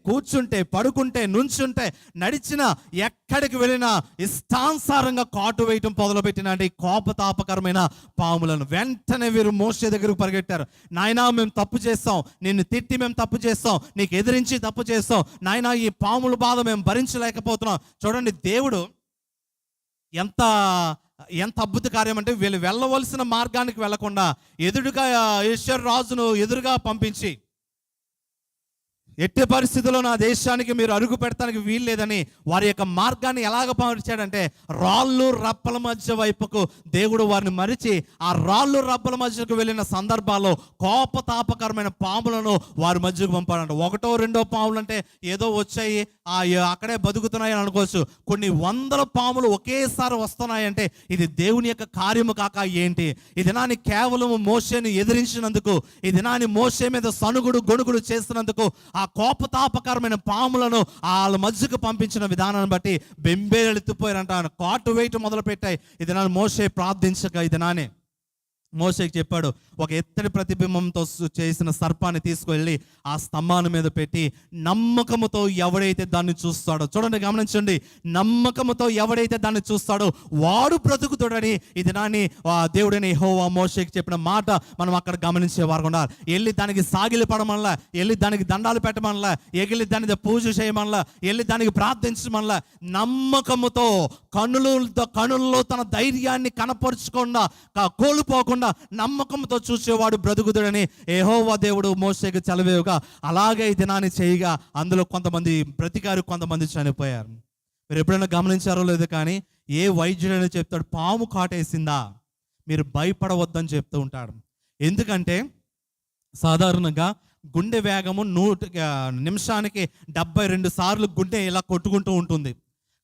కూర్చుంటే, పడుకుంటే, నుంచుంటే, నడిచినా, ఎక్కడికి వెళ్ళినా ఇష్టానుసారంగా కాటు వేయటం మొదలుపెట్టినండి కోపతాపకరమైన పాములను. వెంటనే వీరు మోషే దగ్గరకు పరిగెట్టారు. నాయనా, మేము తప్పు చేస్తాం, నిన్ను తిట్టి మేము తప్పు చేస్తాం, నీకు ఎదిరించి తప్పు చేస్తాం నాయనా, ఈ పాముల బాధ మేము భరించలేకపోతున్నాం. చూడండి, దేవుడు ఎంత ఎంత అద్భుత కార్యం అంటే, వీళ్ళు వెళ్ళవలసిన మార్గానికి వెళ్లకుండా ఎదురుగా ఈశ్వర్ రాజును ఎదురుగా పంపించి, ఎట్టి పరిస్థితుల్లో నా దేశానికి మీరు అడుగు పెడతానికి వీలు లేదని వారి యొక్క మార్గాన్ని ఎలాగ పంపించాడంటే, రాళ్ళు రప్పల మధ్య వైపుకు దేవుడు వారిని మరిచి ఆ రాళ్ళు రప్పల మధ్యకు వెళ్ళిన సందర్భాల్లో కోపతాపకరమైన పాములను వారి మధ్యకు పంపాడంట. ఒకటో రెండో పాములు అంటే ఏదో వచ్చాయి, అక్కడే బతుకుతున్నాయి అని అనుకోవచ్చు. కొన్ని వందల పాములు ఒకేసారి వస్తున్నాయంటే ఇది దేవుని యొక్క కార్యము కాక ఏంటి? ఈ దినాన్ని కేవలం మోషేని ఎదిరించినందుకు, ఈ దినాన్ని మోషే మీద సనుగుడు గొణుగుడు చేసినందుకు ఆ కోపతాపకరమైన పాములను వాళ్ళ మధ్యకు పంపించిన విధానాన్ని బట్టి బెంబేలెత్తిపోయారంట. కాటు వేయటం మొదలు పెట్టాయి. ఈ దినాన్ని మోషే ప్రార్థించక ఈ దినాన్ని మోషేకి చెప్పాడు, ఒక ఎత్తడి ప్రతిబింబంతో చేసిన సర్పాన్ని తీసుకువెళ్ళి ఆ స్తంభాన్ని మీద పెట్టి నమ్మకముతో ఎవడైతే దాన్ని చూస్తాడో, చూడండి గమనించండి, నమ్మకముతో ఎవడైతే దాన్ని చూస్తాడో వాడు బ్రతుకుతాడని ఈ దినాన్ని దేవుడని యెహోవా మోషేకి చెప్పిన మాట మనం అక్కడ గమనించే వారు ఉన్నారు. వెళ్ళి దానికి సాగిలి పడమనలా, వెళ్ళి దానికి దండాలు పెట్టమనలా, వెళ్ళి దానికి పూజ చేయమనలా, వెళ్ళి దానికి ప్రార్థించమనలా, నమ్మకముతో కనులలో తన ధైర్యాన్ని కనపరుచకుండా కోల్పోకుండా నమ్మకంతో చూసేవాడు బ్రతుకుతాడని యెహోవా దేవుడు మోషేకి చలవేవుగా అలాగే ఈ దినాన్ని చేయగా అందులో కొంతమంది బ్రతికారు, కొంతమంది చనిపోయారు. మీరు ఎప్పుడైనా గమనించారో లేదో కానీ ఏ వైద్యుడైనా చెప్తాడు, పాము కాటేసిందా మీరు భయపడవద్దని చెప్తూ ఉంటాడు. ఎందుకంటే సాధారణంగా గుండె వేగము నిమిషానికి 72 సార్లు గుండె ఇలా కొట్టుకుంటూ ఉంటుంది.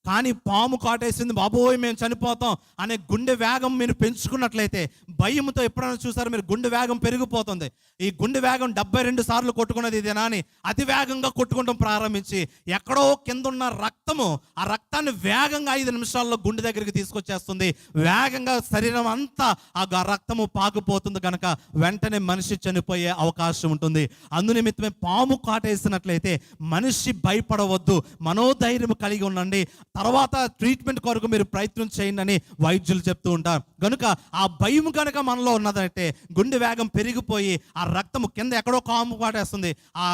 కానీ పాము కాటేసింది, బాబోయ్ మేము చనిపోతాం అనే గుండె వేగం మీరు పెంచుకున్నట్లయితే, భయంతో ఎప్పుడైనా చూసారో మీరు, గుండె వేగం పెరిగిపోతుంది. ఈ గుండె వేగం 72 సార్లు కొట్టుకున్నది ఇదేనాని అతి వేగంగా కొట్టుకుంటాం ప్రారంభించి ఎక్కడో కింద ఉన్న రక్తము, ఆ రక్తాన్ని వేగంగా 5 నిమిషాల్లో గుండె దగ్గరికి తీసుకొచ్చేస్తుంది. వేగంగా శరీరం అంతా ఆ రక్తము పాకిపోతుంది కనుక వెంటనే మనిషి చనిపోయే అవకాశం ఉంటుంది. అందునిమిత్తమే పాము కాటేసినట్లయితే మనిషి భయపడవద్దు, మనోధైర్యం కలిగి ఉండండి, తర్వాత ట్రీట్మెంట్ కొరకు మీరు ప్రయత్నం చేయండి అని వైద్యులు చెప్తూ ఉంటారు. కనుక ఆ భయం కనుక మనలో ఉన్నదంటే గుండె వేగం పెరిగిపోయి ఆ రక్తము కింద ఎక్కడో కాము పాటేస్తుంది. ఆ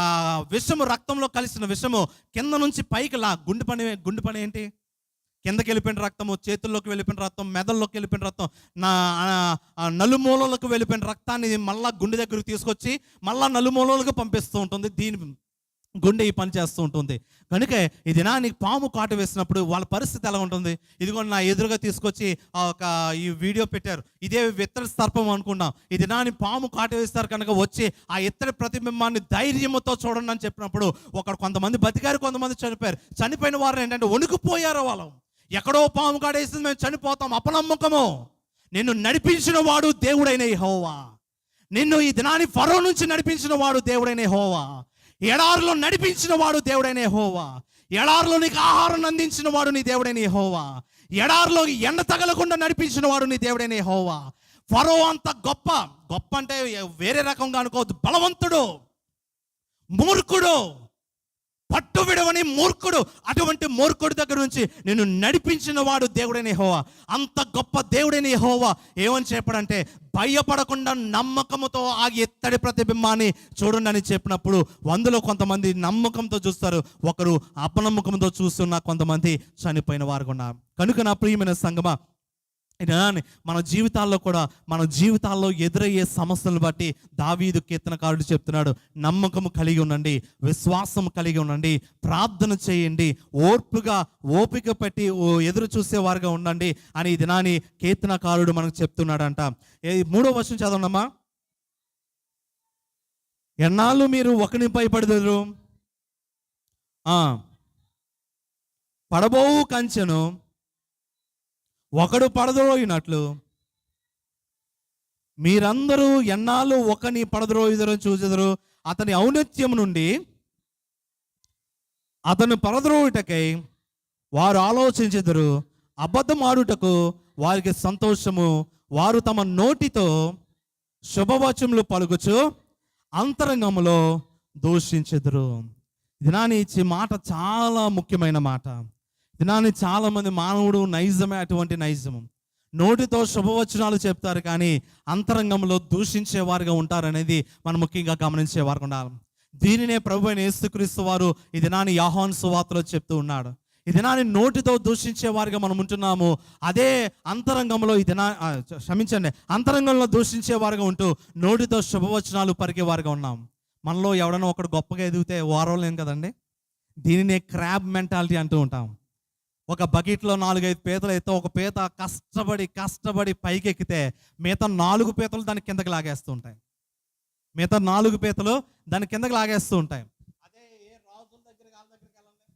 విషము, రక్తంలో కలిసిన విషము కింద నుంచి పైకి గుండె పని ఏంటి? కిందకి వెళ్ళిపోయిన రక్తము, చేతుల్లోకి వెళ్ళిపోయిన రక్తం, మెదల్లోకి వెళ్ళిపోయిన రక్తం, నలుమూలలకు వెళ్ళిపోయిన రక్తాన్ని మళ్ళా గుండె దగ్గరకు తీసుకొచ్చి మళ్ళా నలుమూలలకు పంపిస్తూ ఉంటుంది. గుండె ఈ పని చేస్తూ ఉంటుంది. కనుక ఈ దినానికి పాము కాటు వేసినప్పుడు వాళ్ళ పరిస్థితి ఎలా ఉంటుంది? ఇదిగో నా ఎదురుగా తీసుకొచ్చి ఈ వీడియో పెట్టారు, ఇదే ఇత్తడి సర్పం అనుకున్నాం. ఈ దినాన్ని పాము కాటు వేస్తారు కనుక వచ్చి ఆ ఇత్తడి ప్రతిబింబాన్ని ధైర్యంతో చూడండి అని చెప్పినప్పుడు కొంతమంది బతికారు, కొంతమంది చనిపోయారు. చనిపోయిన వారు ఏంటంటే వణుకుపోయారు. వాళ్ళు ఎక్కడో పాము కాటేసింది, మేము చనిపోతాం, అపనమ్మకము. నిన్ను నడిపించిన వాడు దేవుడైన యెహోవా. నిన్ను ఈ దినాన్ని ఫరో నుంచి నడిపించిన వాడు దేవుడైన యెహోవా. ఎడారిలో నడిపించిన వాడు దేవుడైన యెహోవా. ఎడారిలో నీకు ఆహారం అందించిన వాడు నీ దేవుడైన యెహోవా. ఎడారిలో ఎండ తగలకుండా నడిపించిన వాడు నీ దేవుడైన యెహోవా. ఫరో అంత గొప్ప అంటే వేరే రకంగా అనుకోవద్దు, బలవంతుడు, మూర్ఖుడు, పట్టు విడవని మూర్ఖుడు. అటువంటి మూర్ఖుడి దగ్గర నుంచి నేను నడిపించిన వాడు దేవుడైన యెహోవా. అంత గొప్ప దేవుడైన యెహోవా ఏమని చెప్పడంటే, భయపడకుండా నమ్మకంతో ఆ ఎత్తడి ప్రతిబింబాన్ని చూడండి అని చెప్పినప్పుడు అందులో కొంతమంది నమ్మకంతో చూస్తారు, ఒకరు అపనమ్మకంతో చూస్తున్న కొంతమంది చనిపోయిన వారు ఉన్నారు. కనుక నా ప్రియమైన సంగమా, మన జీవితాల్లో ఎదురయ్యే సమస్యలను బట్టి దావీదు కీర్తనకారుడు చెప్తున్నాడు, నమ్మకము కలిగి ఉండండి, విశ్వాసం కలిగి ఉండండి, ప్రార్థన చేయండి, ఓపిక పెట్టి ఎదురు చూసేవారుగా ఉండండి అని ఈ దినాన్ని కీర్తనకారుడు మనకు చెప్తున్నాడంట. 3వ వచనం చదవండమ్మా. ఎన్నాళ్ళు మీరు ఒకరిని భయపడదురు, పడబోవు కంచెను ఒకడు పడద్రోయినట్లు మీరందరూ ఎన్నాళ్ళు ఒకని పడద్రోయుదరని చూచెదరు. అతని ఔన్నత్యం నుండి అతను పడద్రోయుటకై వారు ఆలోచించెదరు. అబద్ధం ఆడుటకు వారికి సంతోషము. వారు తమ నోటితో శుభవచనములు పలుకుచు అంతరంగములో దూషించెదరు. దినాన్ని ఇచ్చే మాట చాలా ముఖ్యమైన మాట. దినాన్ని చాలా మంది మానవుడు నైజమే అటువంటి నైజము. నోటితో శుభవచనాలు చెప్తారు కానీ అంతరంగంలో దూషించేవారుగా ఉంటారనేది మనం ముఖ్యంగా గమనించేవారు ఉండాలి. దీనినే ప్రభువైన యేసుక్రీస్తు వారు ఈ దినాన్ని యోహాను సువార్తలో చెప్తూ ఉన్నాడు. ఈ దినాన్ని నోటితో దూషించేవారుగా మనం ఉంటున్నాము. అదే అంతరంగంలో అంతరంగంలో దూషించేవారుగా ఉంటూ నోటితో శుభవచనాలు పరిగేవారుగా ఉన్నాం. మనలో ఎవడన్నా ఒకడు గొప్పగా ఎదిగితే వారలేం కదండి. దీనినే క్రాబ్ మెంటాలిటీ అంటూ ఉంటాం. ఒక బకెట్లో 4-5 పీతలు అయితే ఒక పీత కష్టపడి పైకి ఎక్కితే మిగతా 4 పీతలు దాని కిందకి లాగేస్తూ ఉంటాయి. మిగతా 4 పీతలు దాని కిందకి లాగేస్తూ ఉంటాయి. అదే ఏ రాజుల దగ్గరికి వెళ్ళండి,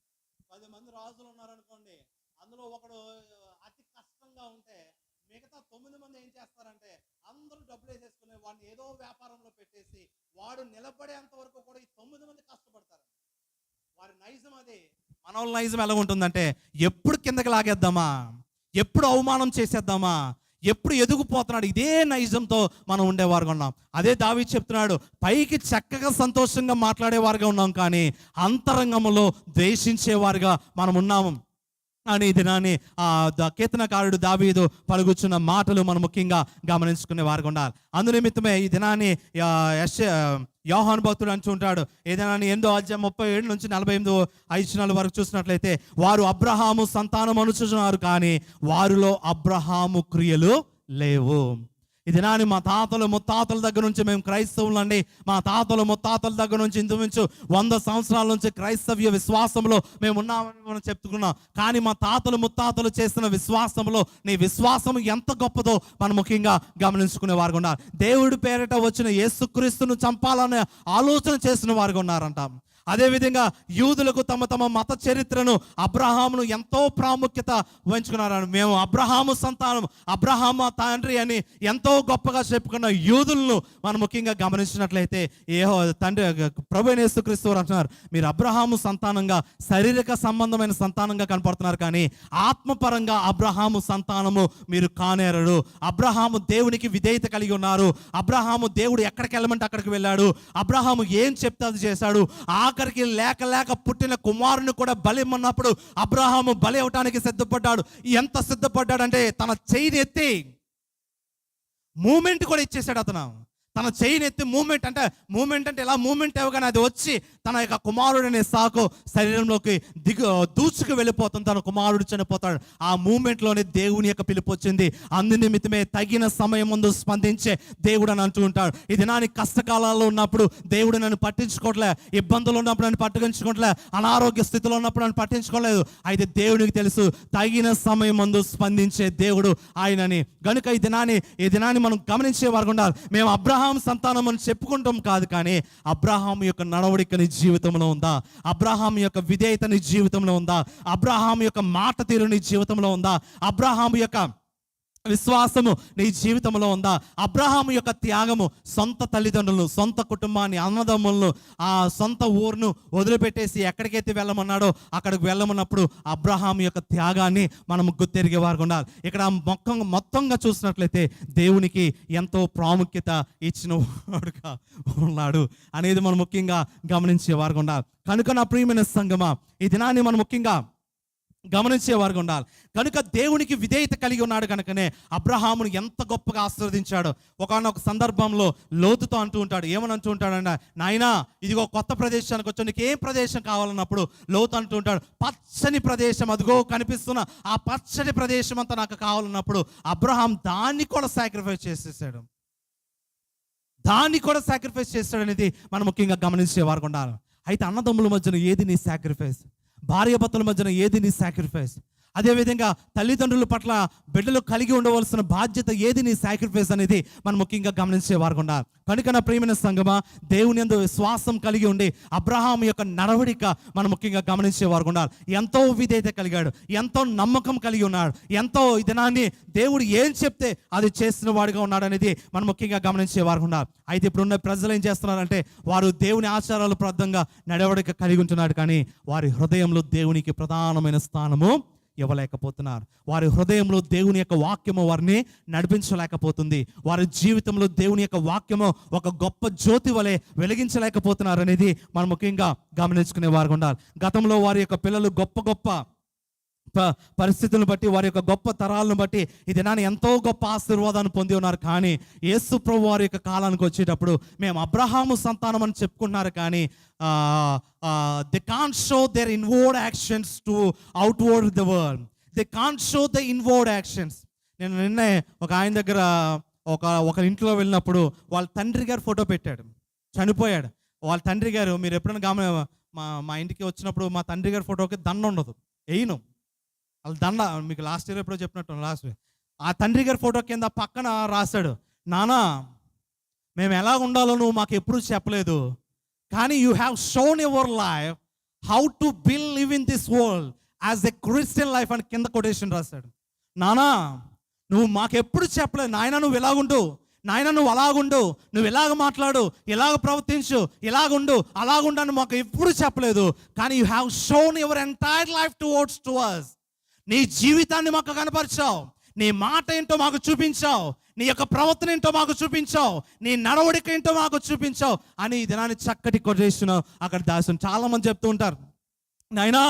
10 మంది రాజులు ఉన్నారనుకోండి, అందులో ఒకడు అతి కష్టంగా ఉంటే మిగతా 9 మంది ఏం చేస్తారంటే అందరూ డబ్బులు వేసేసుకుని వాడిని ఏదో వ్యాపారంలో పెట్టేసి వాడు నిలబడేంత వరకు కూడా ఈ 9 మంది కష్టపడతారు. వారి నైజం అది. మన వాళ్ళ నైజం ఎలా ఉంటుందంటే ఎప్పుడు కిందకి లాగేద్దామా, ఎప్పుడు అవమానం చేసేద్దామా, ఎప్పుడు ఎదుగుపోతున్నాడు, ఇదే నైజంతో మనం ఉండేవారుగా ఉన్నాం. అదే దావీదు చెప్తున్నాడు, పైకి చక్కగా సంతోషంగా మాట్లాడేవారుగా ఉన్నాం కానీ అంతరంగంలో ద్వేషించేవారుగా మనం ఉన్నాము అని ఈ దినాన్ని కీర్తనకారుడు దావీదు పలుకుచున్న మాటలు మనం ముఖ్యంగా గమనించుకునే వారుగా ఉండాలి. అందునిమిత్తమే ఈ దినాన్ని యోహాను భక్తుడు అంటూ ఉంటాడు. ఏదైనా 8వ అధ్యాయం 37 నుంచి 48 వరకు చూసినట్లయితే, వారు అబ్రహాము సంతానం అనుచున్నారు కానీ వారిలో అబ్రహాము క్రియలు లేవు. ఈ దినాన్ని మా తాతలు ముత్తాతల దగ్గర నుంచి మేము క్రైస్తవులు అండి. మా తాతలు ముత్తాతల దగ్గర నుంచి ఇంచుమించు 100 సంవత్సరాల నుంచి క్రైస్తవ్య విశ్వాసంలో మేము ఉన్నామని మనం చెప్పుకున్నాం. కానీ మా తాతలు ముత్తాతలు చేసిన విశ్వాసంలో నీ విశ్వాసం ఎంత గొప్పదో మనం ముఖ్యంగా గమనించుకునే వారుగా ఉన్నారు. దేవుడి పేరిట వచ్చిన యేసుక్రీస్తును చంపాలనే ఆలోచన చేసిన వారుగా ఉన్నారంట. అదేవిధంగా యూదులకు తమ మత చరిత్రను అబ్రహామును ఎంతో ప్రాముఖ్యత వహించుకున్నారని, మేము అబ్రహాము సంతానం, అబ్రహాము తండ్రి అని ఎంతో గొప్పగా చెప్పుకున్న యూదులను మనం ముఖ్యంగా గమనించినట్లయితే తండ్రి ప్రభువైన యేసుక్రీస్తు వారు అంటున్నారు, మీరు అబ్రహాము సంతానంగా శారీరక సంబంధమైన సంతానంగా కనపడుతున్నారు కానీ ఆత్మపరంగా అబ్రహాము సంతానము మీరు కానేరడు. అబ్రహాము దేవునికి విధేయత కలిగి ఉన్నారు. అబ్రహాము దేవుడు ఎక్కడికి వెళ్ళమంటే అక్కడికి వెళ్ళాడు. అబ్రహాము ఏం చెప్తే అది చేశాడు. ఆఖరికి లేక పుట్టిన కుమారుని కూడా బలి ఇమ్మన్నప్పుడు అబ్రహాము బలి అవటానికి సిద్ధపడ్డాడు. ఎంత సిద్ధపడ్డాడంటే తన చెయ్యిని ఎత్తి మూమెంట్ కూడా ఇచ్చేసాడు. తన చెయ్యిని ఎత్తి మూమెంట్ అంటే ఎలా మూమెంట్ ఇవ్వగానే అది వచ్చి తన యొక్క కుమారుడిని సాకు శరీరంలోకి దూచుకు వెళ్ళిపోతుంది. తన కుమారుడు చనిపోతాడు. ఆ మూమెంట్లోనే దేవుని యొక్క పిలుపు వచ్చింది. అందునిమిత్తమే తగిన సమయం ముందు స్పందించే దేవుడు అని అంటూ ఉంటాడు. ఇది నాని కష్టకాలాల్లో ఉన్నప్పుడు దేవుడు నన్ను పట్టించుకోవట్లే, ఇబ్బందులు ఉన్నప్పుడు నన్ను పట్టుకుంచుకోవట్లే, అనారోగ్య స్థితిలో ఉన్నప్పుడు నన్ను పట్టించుకోలేదు. అయితే దేవునికి తెలుసు తగిన సమయం ముందు స్పందించే దేవుడు ఆయనని. కనుక ఈ దినాన్ని మనం గమనించే వారు ఉండాలి. మేము అబ్రహాం సంతానం అని చెప్పుకుంటాం కాదు కానీ అబ్రహాం యొక్క నడవడిక నీ జీవితంలో ఉందా? అబ్రహాం యొక్క విధేయత నీ జీవితంలో ఉందా? అబ్రహాం యొక్క మాట తీరు నీ జీవితంలో ఉందా? అబ్రహాం యొక్క విశ్వాసము నీ జీవితంలో ఉందా? అబ్రహాము యొక్క త్యాగము, సొంత తల్లిదండ్రులను, సొంత కుటుంబాన్ని, అన్నదమ్ములను, ఆ సొంత ఊరును వదిలిపెట్టేసి ఎక్కడికైతే వెళ్ళమన్నాడో అక్కడికి వెళ్ళమన్నప్పుడు అబ్రహాము యొక్క త్యాగాన్ని మనం గుర్తెరిగే వారు ఉండాలి. ఇక్కడ మొత్తంగా చూసినట్లయితే దేవునికి ఎంతో ప్రాముఖ్యత ఇచ్చిన వాడుగా ఉన్నాడు అనేది మనం ముఖ్యంగా గమనించే వారు ఉండాలి. కనుక నా ప్రియమైన సంగమా, ఈ దినాన్ని మనం ముఖ్యంగా గమనించేవారుగా ఉండాలి. కనుక దేవునికి విధేయత కలిగి ఉన్నాడు కనుకనే అబ్రహామును ఎంత గొప్పగా ఆశీర్వదించాడు. ఒకనొక సందర్భంలో లోతుతో అంటూ ఉంటాడు, ఏమని అంటూ ఉంటాడంటే, నాయనా ఇదిగో కొత్త ప్రదేశానికి వచ్చావు, నీకు ఏం ప్రదేశం కావాలన్నప్పుడు లోతు అంటూ ఉంటాడు, పచ్చని ప్రదేశం అదిగో కనిపిస్తున్న ఆ పచ్చని ప్రదేశం అంతా నాకు కావాలన్నప్పుడు అబ్రహాం దాన్ని కూడా సాక్రిఫైస్ చేసేసాడు. అనేది మనం ముఖ్యంగా గమనించేవారు ఉండాలి. అయితే అన్నదమ్ముల మధ్యన ఏది నీ సాక్రిఫైస్? భార్యాభర్తల మధ్యన ఏది నీ సాక్రిఫైస్? అదేవిధంగా తల్లిదండ్రుల పట్ల బిడ్డలు కలిగి ఉండవలసిన బాధ్యత ఏది నీ సాక్రిఫైస్ అనేది మనం ముఖ్యంగా గమనించేవారు ఉండాలి. కనుక నా ప్రియమైన సంగమా, దేవుని యందు విశ్వాసం కలిగి ఉండి అబ్రహాం యొక్క నడవడిక మనం ముఖ్యంగా గమనించేవారు ఉండాలి. ఎంతో విధేయత కలిగాడు, ఎంతో నమ్మకం కలిగి ఉన్నాడు, ఎంతో ఈ దినాన్ని దేవుడు ఏం చెప్తే అది చేసిన వాడిగా ఉన్నాడు అనేది మనం ముఖ్యంగా గమనించేవారు ఉండాలి. అయితే ఇప్పుడున్న ప్రజలు ఏం చేస్తున్నారంటే వారు దేవుని ఆచారాలు ప్రద్ధంగా నడవడిక కలిగి ఉంటున్నాడు కానీ వారి హృదయంలో దేవునికి ప్రధానమైన స్థానము ఇవ్వలేకపోతున్నారు. వారి హృదయంలో దేవుని యొక్క వాక్యము వారిని నడిపించలేకపోతుంది. వారి జీవితంలో దేవుని యొక్క వాక్యము ఒక గొప్ప జ్యోతి వలె వెలిగించలేకపోతున్నారు అనేది మనం ముఖ్యంగా గమనించుకునే వారు ఉండాలి. గతంలో వారి యొక్క పిల్లలు గొప్ప గొప్ప పరిస్థితులను బట్టి, వారి యొక్క గొప్ప తరాలను బట్టి ఈ దినాన్ని ఎంతో గొప్ప ఆశీర్వాదాన్ని పొంది ఉన్నారు. కానీ యేసు ప్రభు వారి యొక్క కాలానికి వచ్చేటప్పుడు మేము అబ్రహాము సంతానం అని చెప్పుకుంటున్నారు, కానీ they can't show their inward actions to outward the world. They can't show the inward actions. నేను నిన్నే ఒక ఆయన దగ్గర ఒక ఇంట్లో వెళ్ళినప్పుడు వాళ్ళ తండ్రి గారు ఫోటో పెట్టాడు, చనిపోయాడు. వాళ్ళ తండ్రి గారు, మీరు ఎప్పుడైనా మా ఇంటికి వచ్చినప్పుడు మా తండ్రి గారి ఫోటోకి దండ ఉండదు, వేయను. వాళ్ళ దండ మీకు లాస్ట్ ఇయర్ ఎప్పుడో చెప్పినట్టు ఆ తండ్రి గారి ఫోటో కింద పక్కన రాశాడు, నానా మేము ఎలా ఉండాలో నువ్వు మాకు ఎప్పుడు చెప్పలేదు, కానీ you have shown your life how to live in this world as a Christian life అని కింద కొటేషన్ రాశాడు. నానా నువ్వు మాకెప్పుడు చెప్పలేదు, నాయన నువ్వు ఎలాగుండు, నాయన నువ్వు అలాగుండు, నువ్వు ఇలాగ మాట్లాడు, ఇలాగ ప్రవర్తించు, ఇలాగుండు, అలాగుండు అని మాకు ఎప్పుడు చెప్పలేదు, కానీ you have shown your entire life towards to us. నీ జీవితాన్ని మాకు కనపరిచావు, నీ మాట ఏంటో మాకు చూపించావు, నీ యొక్క ప్రవర్తన ఏంటో మాకు చూపించావు, నీ నడవడిక ఏంటో మాకు చూపించావు అని ఈ దినాన్ని చక్కటి కొటేషన్ అక్కడ దాసం. చాలా మంది చెప్తూ ఉంటారు, నాయనా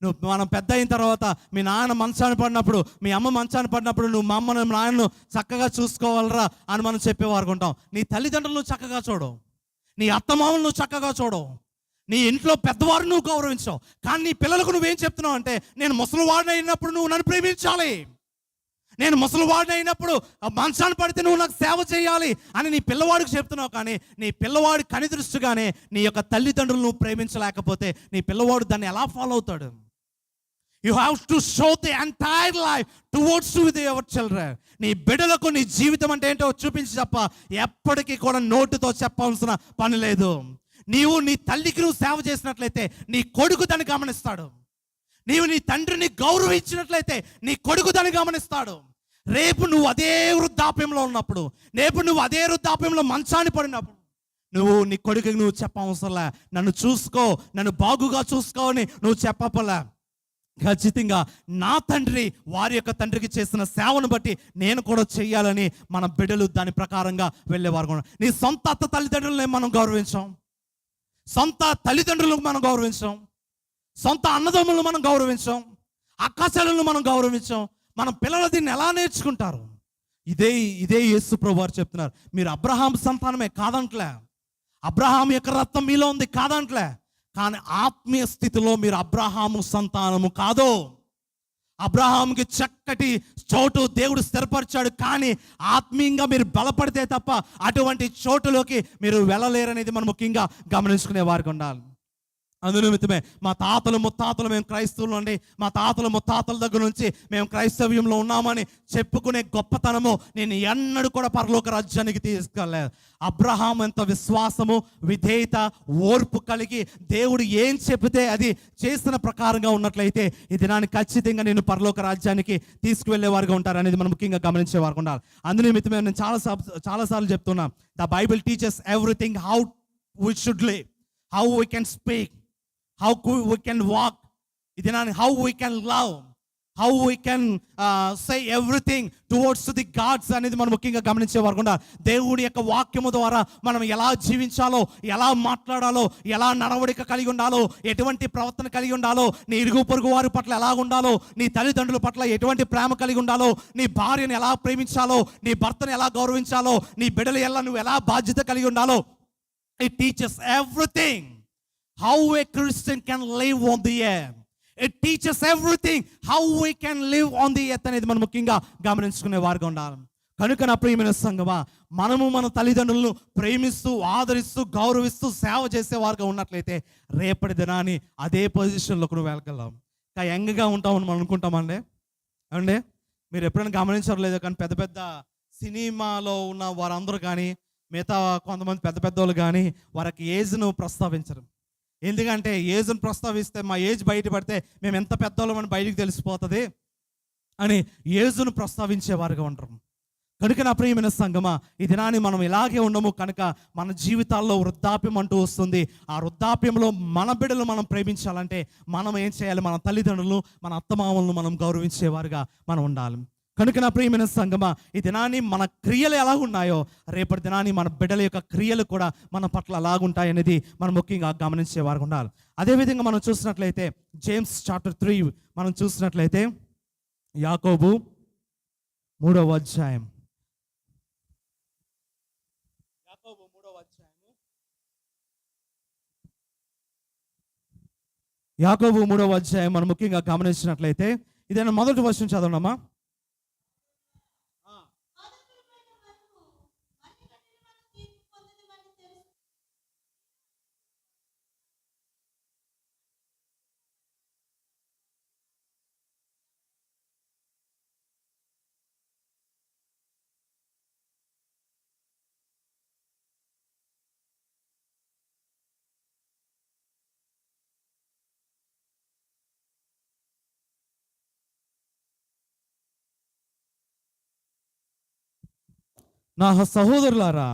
నువ్వు మనం పెద్ద అయిన తర్వాత మీ నాన్న మంచాన్ని పడినప్పుడు, మీ అమ్మ మంచాన్ని పడినప్పుడు నువ్వు మా అమ్మను నాన్నను చక్కగా చూసుకోవాలరా అని మనం చెప్పేవారు ఉంటాం. నీ తల్లిదండ్రులను చక్కగా చూడవు, నీ అత్తమామలు నువ్వు చక్కగా చూడవు, నీ ఇంట్లో పెద్దవారు నువ్వు గౌరవించావు, కానీ నీ పిల్లలకు నువ్వేం చెప్తున్నావు అంటే, నేను ముసలివాడిని అయినప్పుడు నువ్వు నన్ను ప్రేమించాలి, నేను ముసలివాడిని అయినప్పుడు మంచాన్ని పడితే నువ్వు నాకు సేవ చేయాలి అని నీ పిల్లవాడికి చెప్తున్నావు. కానీ నీ పిల్లవాడి కనిదృష్టిగానే నీ యొక్క తల్లిదండ్రులు నువ్వు ప్రేమించలేకపోతే నీ పిల్లవాడు దాన్ని ఎలా ఫాలో అవుతాడు? You have to show the entire life towards your children. నీ బిడ్డలకు నీ జీవితం అంటే ఏంటో చూపించి తప్ప ఎప్పటికీ కూడా నోటితో చెప్పాల్సిన పని లేదు. నీవు నీ తల్లికి నువ్వు సేవ చేసినట్లయితే నీ కొడుకు దాన్ని గమనిస్తాడు. నీవు నీ తండ్రిని గౌరవించినట్లయితే నీ కొడుకు దాన్ని గమనిస్తాడు. రేపు నువ్వు అదే వృద్ధాప్యంలో ఉన్నప్పుడు, రేపు నువ్వు అదే వృద్ధాప్యంలో మంచాన్ని పడినప్పుడు నువ్వు నీ కొడుకుకి నువ్వు చెప్పవసరంలే, నన్ను చూసుకో, నన్ను బాగుగా చూసుకో అని నువ్వు చెప్పపలే. ఖచ్చితంగా నా తండ్రి వారి యొక్క తండ్రికి చేసిన సేవను బట్టి నేను కూడా చెయ్యాలని మన బిడ్డలు దాని ప్రకారంగా వెళ్ళేవారు. నీ సొంత అత్త తల్లిదండ్రులనే మనం గౌరవించాం, సొంత తల్లిదండ్రులకు మనం గౌరవించాం, సొంత అన్నదమ్ములను మనం గౌరవించాం, అక్కచెల్లెలను మనం గౌరవించాం. మన పిల్లలు దీన్ని ఎలా నేర్చుకుంటారు? ఇదే యేసు ప్రభువు వారు చెప్తున్నారు, మీరు అబ్రహాం సంతానమే కాదంట్లే, అబ్రహాం యొక్క రక్తం మీలో ఉంది కాదంట్లే, కానీ ఆత్మీయ స్థితిలో మీరు అబ్రహాము సంతానము కాదు. అబ్రహాంకి చక్కటి చోటు దేవుడు స్థిరపరిచాడు, కానీ ఆత్మీయంగా మీరు బలపడితే తప్ప అటువంటి చోటులోకి మీరు వెళ్ళలేరనేది మనం ముఖ్యంగా గమనించుకునే వారికి ఉండాలి. అందునిమిత్తమే మా తాతలు ముత్తాతలు మేము క్రైస్తవులు అండి, మా తాతలు ముత్తాతల దగ్గర నుంచి మేము క్రైస్తవ్యంలో ఉన్నామని చెప్పుకునే గొప్పతనము నేను ఎన్నడూ కూడా పరలోక రాజ్యానికి తీసుకెళ్ళలేదు. అబ్రహాం ఎంత విశ్వాసము, విధేయత, ఓర్పు కలిగి దేవుడు ఏం చెబితే అది చేసిన ప్రకారంగా ఉన్నట్లయితే ఈ దినాన్ని ఖచ్చితంగా నేను పరలోక రాజ్యానికి తీసుకువెళ్ళే వారుగా ఉంటారు అనేది మనం ముఖ్యంగా గమనించే వారు ఉండాలి. అందునిమిత్తమే నేను చాలాసార్లు చెప్తున్నా, the Bible teachers everything, how we should live, how we can speak, how we can walk, how we can love, how we can say everything towards the gods అనేది మనం ముఖ్యంగా గమనించే వరకుండా దేవుడి యొక్క వాక్యము ద్వారా మనం ఎలా జీవించాలో, ఎలా మాట్లాడాలో, ఎలా నడవడిక కలిగి ఉండాలో, ఎటువంటి ప్రవర్తన కలిగి ఉండాలో, నీ ఇరుగు పొరుగు వారి పట్ల ఎలా ఉండాలో, నీ తల్లిదండ్రుల పట్ల ఎటువంటి ప్రేమ కలిగి ఉండాలో, నీ భార్యను ఎలా ప్రేమించాలో, నీ భర్తను ఎలా గౌరవించాలో, నీ బిడ్డలు ఎలా నువ్వు ఎలా బాధ్యత కలిగి ఉండాలో, it teaches everything how a Christian can live on the earth. It teaches everything how we can live on the earth అనేది మనం ముఖ్యంగా గమనించుకునే వారుగా ఉండాలి. కనుక నా ప్రియమైన సంగమా, మనము మన తల్లిదండ్రులను ప్రేమిస్తూ, ఆదరిస్తూ, గౌరవిస్తూ సేవ చేసేవారుగా ఉన్నట్లయితే రేపటి దినాన్ని అదే పొజిషన్లోకి నువ్వు వెళ్ళగలం. ఇంకా యంగ్గా ఉంటామని మనం అనుకుంటామండి అండి. మీరు ఎప్పుడైనా గమనించడం లేదు, కానీ పెద్ద పెద్ద సినిమాలో ఉన్న వారందరూ కానీ, మిగతా కొంతమంది పెద్ద పెద్దోళ్ళు కానీ వారికి ఏజ్ను ప్రస్తావించరు. ఎందుకంటే ఏజ్ను ప్రస్తావిస్తే మా ఏజ్ బయటపడితే మేము ఎంత పెద్దోళ్ళమని బయటికి తెలిసిపోతుంది అని ఏజ్ను ప్రస్తావించేవారుగా ఉంటారు. కనుక నా ప్రియమైన సంగమా, ఈ దినాన్ని మనం ఇలాగే ఉండము కనుక మన జీవితాల్లో వృద్ధాప్యం అంటూ వస్తుంది. ఆ వృద్ధాప్యంలో మన బిడ్డలు మనం ప్రేమించాలంటే మనం ఏం చేయాలి? మన తల్లిదండ్రులను, మన అత్తమామలను మనం గౌరవించేవారుగా మనం ఉండాలి. కనుక నా ప్రియమైన సంగమా, ఈ దినాన్ని మన క్రియలు ఎలా ఉన్నాయో రేపటి దినాన్ని మన బిడ్డల యొక్క క్రియలు కూడా మన పట్ల అలాగుంటాయి అనేది మనం ముఖ్యంగా గమనించేవారు ఉండాలి. అదేవిధంగా మనం చూసినట్లయితే జేమ్స్ చాప్టర్ 3 మనం చూసినట్లయితే యాకోబు 3వ అధ్యాయం, యాకోబు 3వ అధ్యాయం మనం ముఖ్యంగా గమనించినట్లయితే ఇదైనా మొదటి వర్షం చదవనమ్మా. నా సహోదరులారా,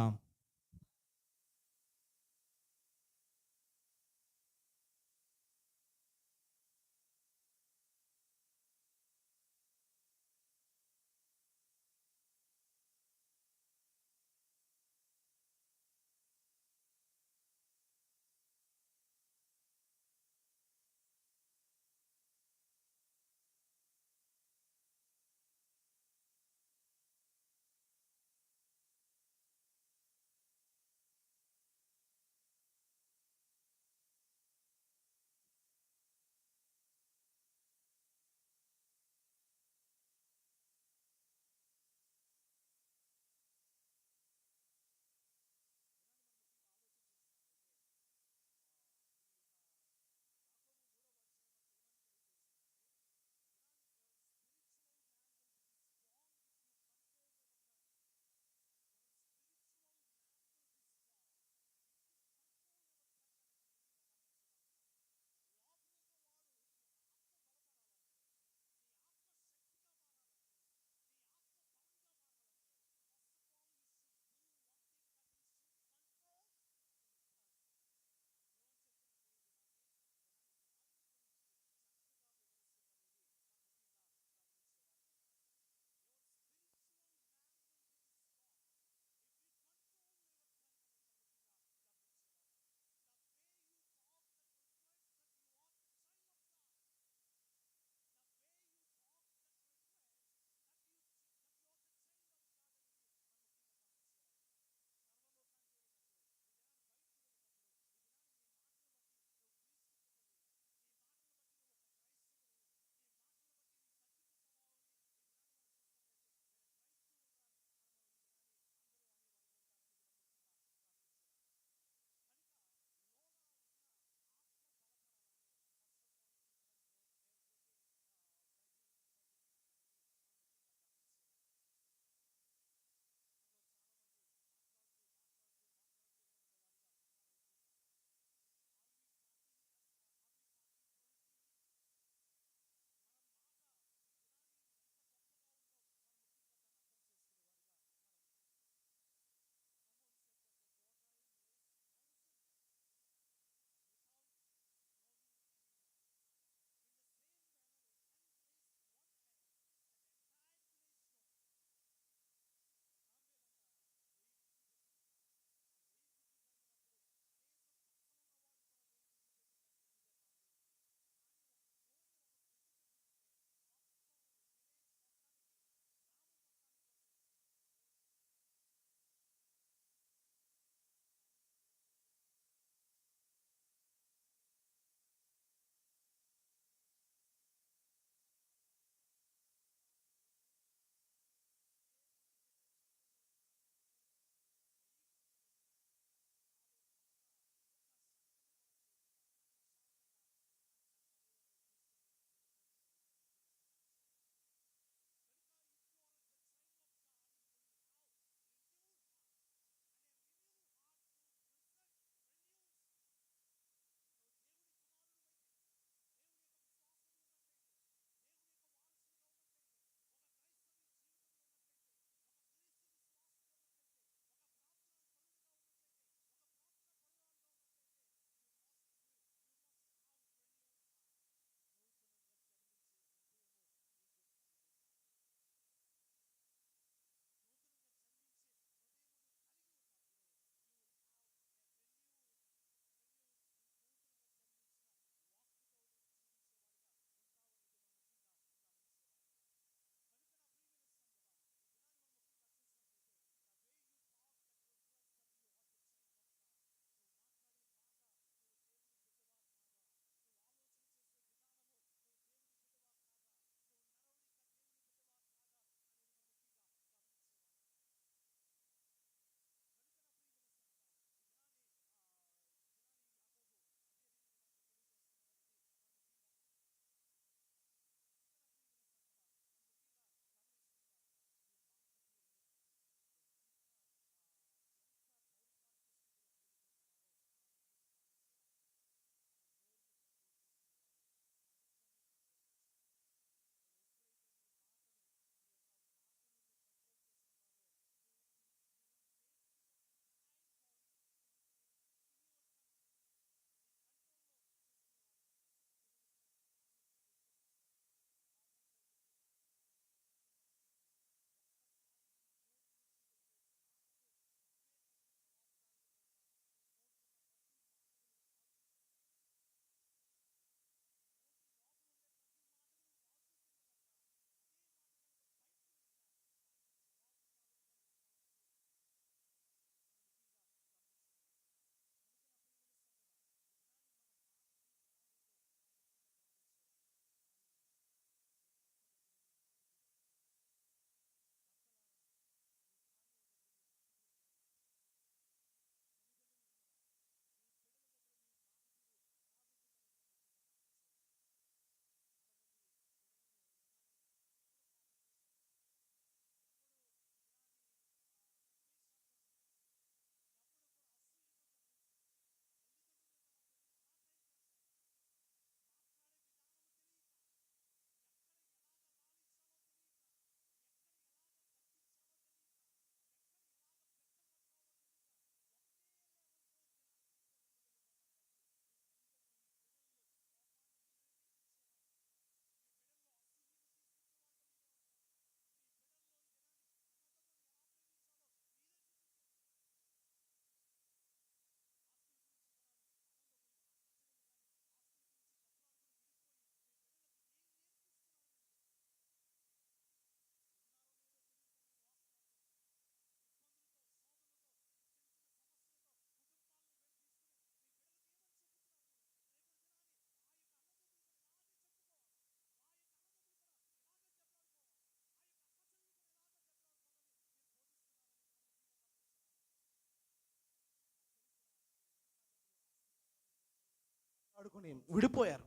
పట్టుకుని విడిపోయారు.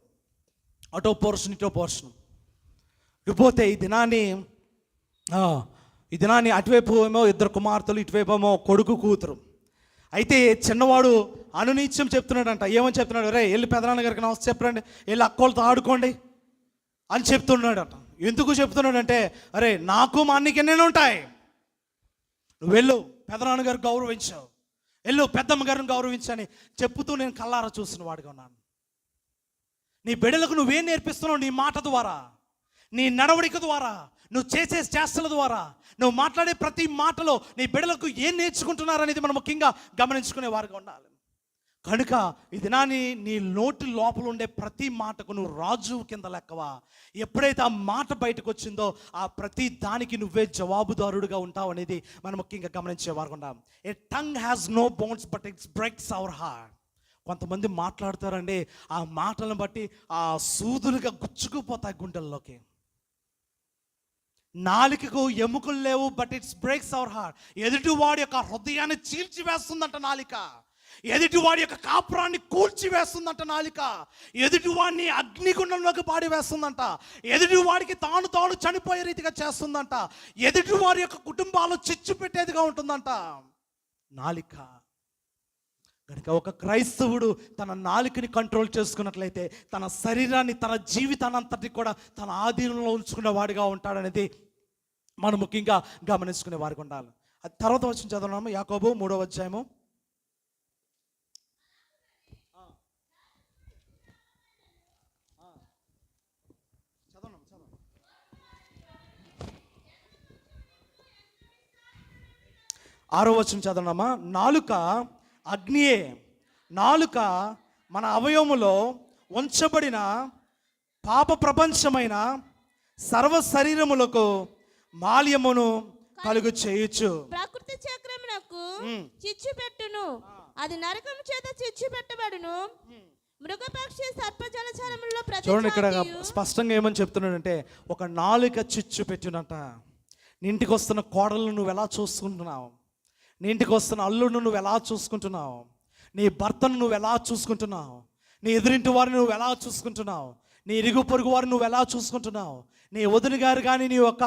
అటో పోర్షన్ ఇటో పోర్షన్ విడిపోతే ఈ దినాన్ని అటువైపు ఏమో ఇద్దరు కుమార్తెలు, ఇటువైపు ఏమో కొడుకు కూతురు. అయితే చిన్నవాడు అనునిత్యం చెప్తున్నాడంట. ఏమని చెప్తున్నాడు? రే వెళ్ళి పెదనాన్న గారికి నమస్తే చెప్పండి, వెళ్ళి అక్కోళ్ళతో ఆడుకోండి అని చెప్తున్నాడట. ఎందుకు చెప్తున్నాడంటే, అరే నాకు మా అన్నికి ఎన్నెన్నో ఉంటాయి, నువ్వు వెళ్ళు పెదనాన్నగారు గౌరవించావు, వెళ్ళు పెద్దమ్మ గారిని గౌరవించని చెప్పుతూ నేను కల్లారా చూసిన వాడిగా ఉన్నాను. నీ బిడ్డలకు నువ్వేం నేర్పిస్తున్నావు? నీ మాట ద్వారా, నీ నడవడిక ద్వారా, నువ్వు చేసే చేష్టల ద్వారా, నువ్వు మాట్లాడే ప్రతి మాటలో నీ బిడ్డలకు ఏం నేర్చుకుంటున్నారనేది మనం ముఖ్యంగా గమనించుకునే వారుగా ఉండాలి. కనుక ఈ దినాన్ని నీ నోటి లోపల ఉండే ప్రతి మాటకు నువ్వు రాజు కింద లెక్కవా. ఎప్పుడైతే ఆ మాట బయటకు వచ్చిందో ఆ ప్రతి దానికి నువ్వే జవాబుదారుడుగా ఉంటావు అనేది మనం ముఖ్యంగా గమనించే వారుగా ఉండాలి. A tongue has no bones but it's breaks our heart. కొంతమంది మాట్లాడతారండి, ఆ మాటలను బట్టి ఆ సూదులుగా గుచ్చుకుపోతాయి గుండెల్లోకి. నాలుకకు ఎముకలు లేవు, but it's breaks our heart. ఎదుటివాడి యొక్క హృదయాన్ని చీల్చివేస్తుందంట నాలిక. ఎదుటివాడి యొక్క కాపురాన్ని కూల్చివేస్తుందంట నాలిక. ఎదుటివాడిని అగ్నిగుండంలోకి పాడివేస్తుందంట. ఎదుటివాడికి తాను చనిపోయే రీతిగా చేస్తుందంట. ఎదుటివారి యొక్క కుటుంబాలు చిచ్చు పెట్టేదిగా ఉంటుందంట నాలిక. కనుక ఒక క్రైస్తవుడు తన నాలుకని కంట్రోల్ చేసుకున్నట్లయితే తన శరీరాన్ని, తన జీవితాన్ని అంతటి కూడా తన ఆధీనంలో ఉంచుకునే వాడిగా ఉంటాడనేది మనం ముఖ్యంగా గమనించుకునే వారికి ఉండాలి. అది తర్వాత వచ్చిన చదవనాము, యాకోబు 3వ అధ్యాయము. ఆరో వచనం చదవనామా. నాలుక అగ్నియే. నాలుక మన అవయవములో ఉంచబడిన పాప ప్రపంచమైన సర్వ శరీరములకు మాల్యమును కలుగు చేయొచ్చు. ప్రకృతి చక్రమునకు చిచ్చు పెట్టును, అది నరకము చేత చిచ్చు పెట్టబడును. మృగపక్షి సర్ప జలచరములలో ప్రతి. చూడండి, ఇక్కడ స్పష్టంగా ఏమని చెప్తున్నాడంటే, ఒక నాలుక చిచ్చు పెట్టినట్ట. నీ ఇంటికి వస్తున్న కోడలను నువ్వు ఎలా చూసుకుంటున్నావు? నీ ఇంటికి వస్తున్న అల్లుడిని నువ్వు ఎలా చూసుకుంటున్నావు? నీ భర్తను నువ్వు ఎలా చూసుకుంటున్నావు? నీ ఎదురింటి వారిని నువ్వు ఎలా చూసుకుంటున్నావు? నీ ఇరుగు పొరుగు వారిని నువ్వు ఎలా చూసుకుంటున్నావు? నీ వదిన గారు కానీ, నీ యొక్క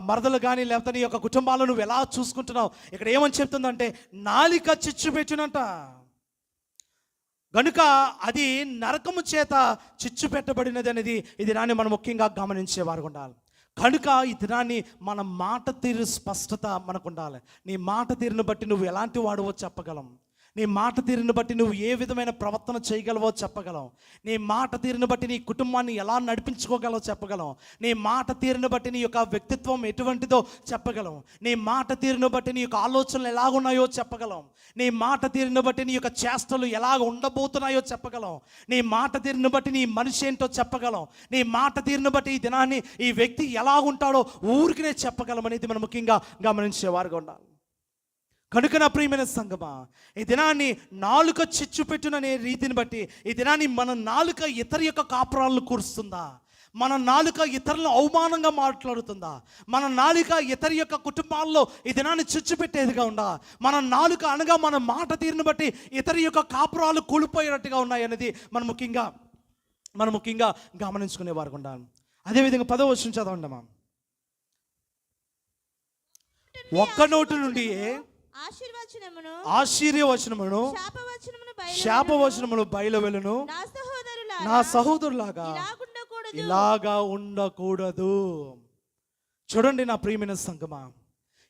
మరదలు కానీ, లేకపోతే నీ యొక్క కుటుంబాలను నువ్వు ఎలా చూసుకుంటున్నావు? ఇక్కడ ఏమని చెప్తుందంటే, నాలిక చిచ్చు పెట్టినంట. కనుక అది నరకము చేత చిచ్చు పెట్టబడినది అనేది ఇది నాని మనం ముఖ్యంగా గమనించేవారు ఉండాలి. కనుక ఈ దినాన్ని మన మాట తీరు స్పష్టత మనకు ఉండాలి. నీ మాట తీరును బట్టి నువ్వు ఎలాంటి వాడువో చెప్పగలం. నీ మాట తీరును బట్టి నువ్వు ఏ విధమైన ప్రవర్తన చేయగలవో చెప్పగలం. నీ మాట తీరును బట్టి నీ కుటుంబాన్ని ఎలా నడిపించుకోగలవో చెప్పగలం. నీ మాట తీరును బట్టి నీ యొక్క వ్యక్తిత్వం ఎటువంటిదో చెప్పగలం. నీ మాట తీరును బట్టి నీ యొక్క ఆలోచనలు ఎలాగున్నాయో చెప్పగలం. నీ మాట తీరును బట్టి నీ యొక్క చేష్టలు ఎలాగ ఉండబోతున్నాయో చెప్పగలం. నీ మాట తీరును బట్టి నీ మనిషి ఏంటో చెప్పగలం. నీ మాట తీరును బట్టి ఈ దినాన్ని ఈ వ్యక్తి ఎలా ఉంటాడో ఊరికినే చెప్పగలం అనేది మనం ముఖ్యంగా గమనించేవారుగా ఉండాలి. కనుక నా ప్రియమైన సంగమా, ఈ దినాన్ని నాలుక చిచ్చు పెట్టుననే రీతిని బట్టి ఈ దినాన్ని మన నాలుక ఇతర యొక్క కాపురాలను కూరుస్తుందా? మన నాలుక ఇతరులను అవమానంగా మాట్లాడుతుందా? మన నాలుక ఇతర యొక్క కుటుంబాల్లో ఈ దినాన్ని చిచ్చు పెట్టేదిగా ఉందా? మన నాలుక అనగా మన మాట తీరును బట్టి ఇతర యొక్క కాపురాలు కూలిపోయేటట్టుగా ఉన్నాయి అనేది మనం ముఖ్యంగా గమనించుకునే వారు ఉండాలి. అదేవిధంగా 10వ వచనం చదవండి. ఒక్క నోటి నుండి ఆశీర్వచనమును శాపవచనమును బయలువెళ్ళును. నా సహోదరులాగా ఇలాగా ఉండకూడదు. చూడండి నా ప్రియమైన సంగమా,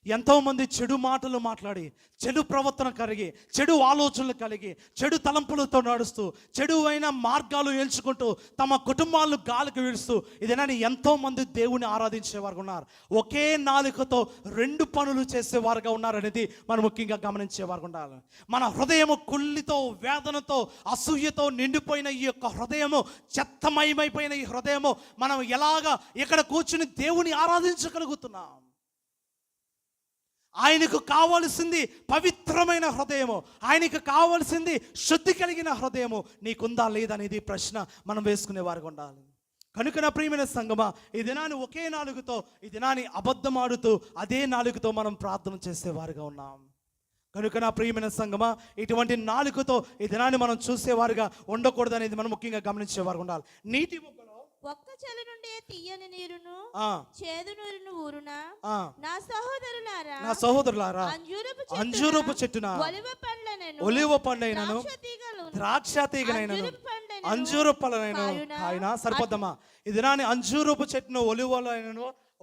ఎంతోమంది చెడు మాటలు మాట్లాడి, చెడు ప్రవర్తన కలిగి, చెడు ఆలోచనలు కలిగి, చెడు తలంపులతో నడుస్తూ, చెడు అయిన మార్గాలు ఎంచుకుంటూ తమ కుటుంబాలను గాలికి విడుస్తూ ఇదేనని ఎంతోమంది దేవుని ఆరాధించేవారు ఉన్నారు. ఒకే నాలుకతో 2 పనులు చేసేవారుగా ఉన్నారనేది మనం ముఖ్యంగా గమనించేవారు ఉండాలి. మన హృదయము కుళ్ళితో, వేదనతో, అసూయతో నిండిపోయిన ఈ యొక్క హృదయము, చెత్తమయమైపోయిన ఈ హృదయము మనం ఎలాగా ఇక్కడ కూర్చుని దేవుని ఆరాధించగలుగుతున్నాం? ఆయనకు కావలసింది పవిత్రమైన హృదయము, ఆయనకు కావలసింది శుద్ధి కలిగిన హృదయము నీకుందా లేదనేది ప్రశ్న మనం వేసుకునే వారికి ఉండాలి. కనుక నా ప్రియమైన సంగమా, ఈ దినాన్ని ఒకే నాలుగుతో, ఈ దినాన్ని అబద్ధమాడుతూ అదే నాలుగుతో మనం ప్రార్థన చేసేవారుగా ఉన్నాం. కనుక నా ప్రియమైన సంగమా, ఇటువంటి నాలుకతో ఈ దినాన్ని మనం చూసేవారుగా ఉండకూడదు అనేది మనం ముఖ్యంగా గమనించేవారు ఉండాలి. నీటి బుగ్గలో ఒక్క చెలి నుండి తీయని నీరును ఆ, చేదు నీరును ఊరునా ఆ, నా సహోదరులారా నా సహోదరులారా, అంజూరపు చెట్టున ఒలివ పండైనను ద్రాక్ష తీగనైనను అంజూరు పళ్ళనైనా కాయన సరిపోద్దమ్మా. ఈ దినాన్ని అంజూరపు చెట్టును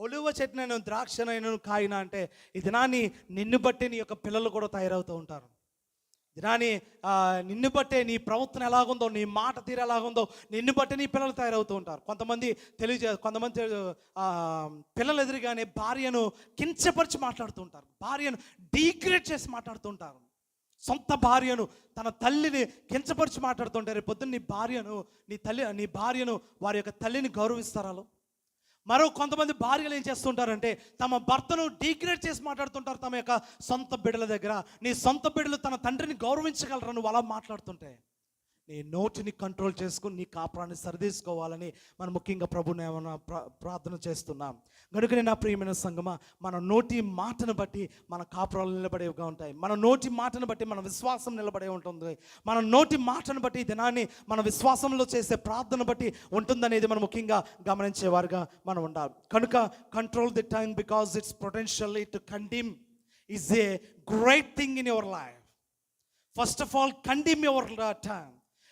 ఒలివ చెట్టునైనా ద్రాక్షనైనా కాయన అంటే ఈ దినాన్ని నిన్ను బట్టి నీ యొక్క పిల్లలు కూడా తయారవుతూ ఉంటారు. దినాన్ని నిన్ను బట్టే నీ ప్రవర్తన ఎలాగుందో, నీ మాట తీరు ఎలాగుందో నిన్ను బట్టి నీ పిల్లలు తయారవుతూ ఉంటారు. కొంతమంది పిల్లలు ఎదురుగానే భార్యను కించపరిచి మాట్లాడుతూ ఉంటారు, భార్యను డీగ్రేడ్ చేసి మాట్లాడుతూ ఉంటారు. సొంత భార్యను, తన తల్లిని కించపరిచి మాట్లాడుతుంటారు. పొద్దున్న నీ భార్యను వారి యొక్క తల్లిని గౌరవిస్తారాలో. మరో కొంతమంది భార్యలు ఏం చేస్తుంటారంటే తమ భర్తను డీగ్రేడ్ చేసి మాట్లాడుతుంటారు తమ యొక్క సొంత బిడ్డల దగ్గర. నీ సొంత బిడ్డలు తన తండ్రిని గౌరవించగలరు నువ్వు అలా మాట్లాడుతుంటే. నీ నోటిని కంట్రోల్ చేసుకుని నీ కాపురాన్ని సరిదీసుకోవాలని మనం ముఖ్యంగా ప్రభుని ఏమైనా ప్రార్థన చేస్తున్నాం. కనుకనే నా ప్రియమైన సంగమా, మన నోటి మాటను బట్టి మన కాపురాలు నిలబడేవిగా ఉంటాయి. మన నోటి మాటను బట్టి మన విశ్వాసం నిలబడే ఉంటుంది. మన నోటి మాటను బట్టి దినాన్ని మన విశ్వాసంలో చేసే ప్రార్థన బట్టి ఉంటుందనేది మనం ముఖ్యంగా గమనించేవారుగా మనం ఉండాలి. కనుక control the time because it's potentially to condemn is a great thing in your life. First of all condemn your time.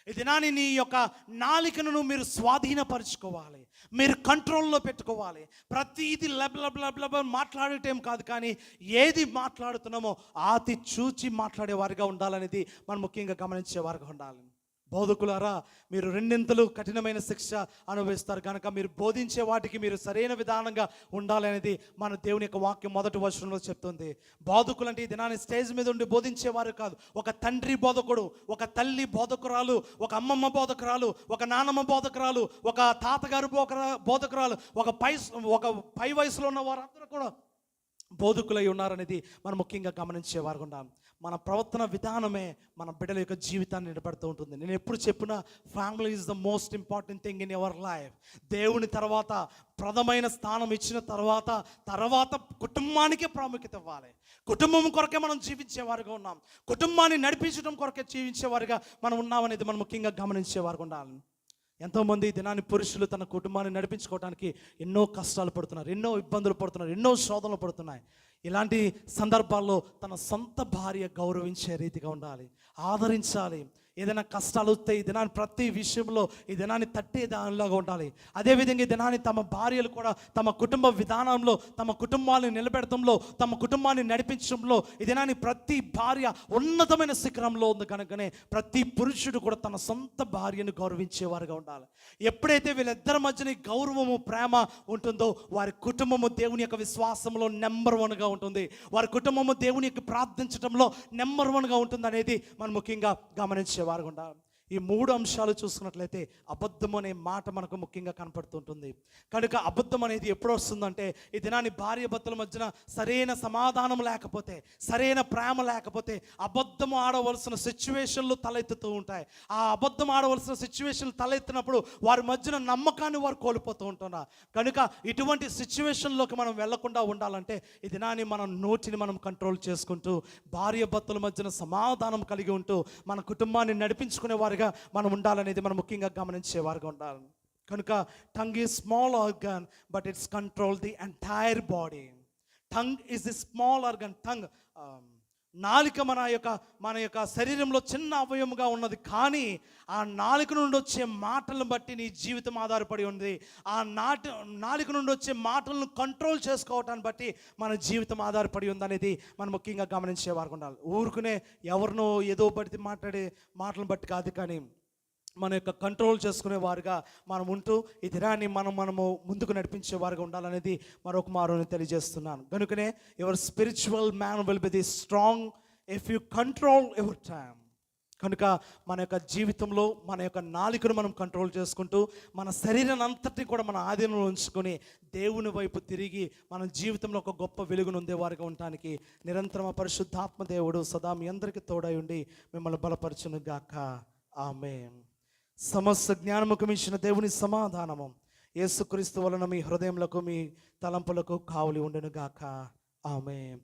ఈ దినాన్ని నీ యొక్క నాలికను మీరు స్వాధీనపరచుకోవాలి, మీరు కంట్రోల్లో పెట్టుకోవాలి. ప్రతిదీ లబ్ మాట్లాడటం కాదు, కానీ ఏది మాట్లాడుతున్నామో ఆతి చూచి మాట్లాడేవారుగా ఉండాలనేది మనం ముఖ్యంగా గమనించేవారుగా ఉండాలి. బోధకులారా, మీరు రెండింతలు కఠినమైన శిక్ష అనుభవిస్తారు కనుక మీరు బోధించే వాటికి మీరు సరైన విధానంగా ఉండాలి అనేది మన దేవుని యొక్క వాక్యం మొదటి వచనంలో చెప్తుంది. బోధకులు అంటే ఈ దినాన్ని స్టేజ్ మీద ఉండి బోధించేవారు కాదు. ఒక తండ్రి బోధకుడు, ఒక తల్లి బోధకురాలు, ఒక అమ్మమ్మ బోధకురాలు, ఒక నానమ్మ బోధకురాలు, ఒక తాతగారు బోధకురాలు, ఒక పై వయసులో ఉన్న వారందరూ కూడా బోధకులై ఉన్నారనేది మనం ముఖ్యంగా గమనించేవారు ఉన్నాం. మన ప్రవర్తన విధానమే మన బిడ్డల యొక్క జీవితాన్ని నిలబడుతూ ఉంటుంది. నేను ఎప్పుడు చెప్పినా family is the most important thing in your life. దేవుని తర్వాత ప్రథమైన స్థానం ఇచ్చిన తర్వాత కుటుంబానికే ప్రాముఖ్యత ఇవ్వాలి. కుటుంబం కొరకే మనం జీవించేవారుగా ఉన్నాం. కుటుంబాన్ని నడిపించడం కొరకే జీవించేవారుగా మనం ఉన్నామనేది మనం ముఖ్యంగా గమనించేవారుగా ఉండాలి. ఎంతోమంది దినాన్ని పురుషులు తన కుటుంబాన్ని నడిపించుకోవడానికి ఎన్నో కష్టాలు పడుతున్నారు, ఎన్నో ఇబ్బందులు పడుతున్నారు, ఎన్నో శోధనలు పడుతున్నాయి. ఇలాంటి సందర్భాల్లో తన సొంత భార్య గౌరవించే రీతిగా ఉండాలి, ఆదరించాలి. ఏదైనా కష్టాలు వస్తే ఈ దినాన్ని ప్రతి విషయంలో ఈ దినాన్ని తట్టే దానిలాగా ఉండాలి. అదేవిధంగా ఈ దినాన్ని తమ భార్యలు కూడా తమ కుటుంబ విధానంలో, తమ కుటుంబాన్ని నిలబెడతంలో, తమ కుటుంబాన్ని నడిపించడంలో ఈ దినాన్ని ప్రతి భార్య ఉన్నతమైన శిఖరంలో ఉంది. కనుకనే ప్రతి పురుషుడు కూడా తన సొంత భార్యను గౌరవించేవారుగా ఉండాలి. ఎప్పుడైతే వీళ్ళిద్దరి మధ్యన గౌరవము, ప్రేమ ఉంటుందో వారి కుటుంబము దేవుని యొక్క విశ్వాసంలో నెంబర్ 1గా ఉంటుంది. వారి కుటుంబము దేవుని యొక్క ప్రార్థించడంలో నెంబర్ 1గా ఉంటుంది అనేది మనం ముఖ్యంగా గమనించేవారు ఉండాలి. ఈ 3 అంశాలు చూసుకున్నట్లయితే అబద్ధం అనే మాట మనకు ముఖ్యంగా కనపడుతుంటుంది. కనుక అబద్ధం అనేది ఎప్పుడు వస్తుందంటే ఈ దినాన్ని భార్య భర్తల మధ్యన సరైన సమాధానం లేకపోతే, సరైన ప్రేమ లేకపోతే అబద్ధం ఆడవలసిన సిచ్యువేషన్లు తలెత్తుతూ ఉంటాయి. ఆ అబద్ధం ఆడవలసిన సిచ్యువేషన్లు తలెత్తినప్పుడు వారి మధ్యన నమ్మకాన్ని వారు కోల్పోతూ ఉంటున్నారు. కనుక ఇటువంటి సిచ్యువేషన్లోకి మనం వెళ్లకుండా ఉండాలంటే ఈ దినాన్ని మన నోటిని మనం కంట్రోల్ చేసుకుంటూ భార్య భర్తల మధ్యన సమాధానం కలిగి ఉంటూ మన కుటుంబాన్ని నడిపించుకునే వారిగా మనం ఉండాలనేది మనం ముఖ్యంగా గమనించేవారుగా ఉండాలి. కనుక tongue is small organ but it's control the entire body. Tongue is the small organ. నాలుక మన యొక్క శరీరంలో చిన్న అవయముగా ఉన్నది, కానీ ఆ నాలుక నుండి వచ్చే మాటలను బట్టి నీ జీవితం ఆధారపడి ఉంది. ఆ నాలుక నుండి వచ్చే మాటలను కంట్రోల్ చేసుకోవటాన్ని బట్టి మన జీవితం ఆధారపడి ఉందనేది మనం ముఖ్యంగా గమనించేవారు ఉండాలి. ఊరుకునే ఎవరినో ఏదో బట్టి మాట్లాడే మాటలను బట్టి కాదు, కానీ మన యొక్క కంట్రోల్ చేసుకునే వారుగా మనం ఉంటూ ఈ దినాన్ని మనము ముందుకు నడిపించే వారుగా ఉండాలనేది మరొక మారుని తెలియజేస్తున్నాను. కనుకనే your spiritual man will be the strong if you control your time. కనుక మన యొక్క జీవితంలో మన యొక్క నాలుకను మనం కంట్రోల్ చేసుకుంటూ మన శరీరాన్ని అంతటిని కూడా మన ఆధీనంలో ఉంచుకొని దేవుని వైపు తిరిగి మన జీవితంలో ఒక గొప్ప వెలుగును ఉండేవారుగా ఉండటానికి నిరంతరం పరిశుద్ధాత్మ దేవుడు సదా మీ అందరికీ తోడై ఉండి మిమ్మల్ని బలపరచును గాక. ఆమేన్. సమస్త జ్ఞానముకు మించిన దేవుని సమాధానము యేసుక్రీస్తు వలన మీ హృదయములకు, మీ తలంపులకు కావలి ఉండును గాక. ఆమేన్.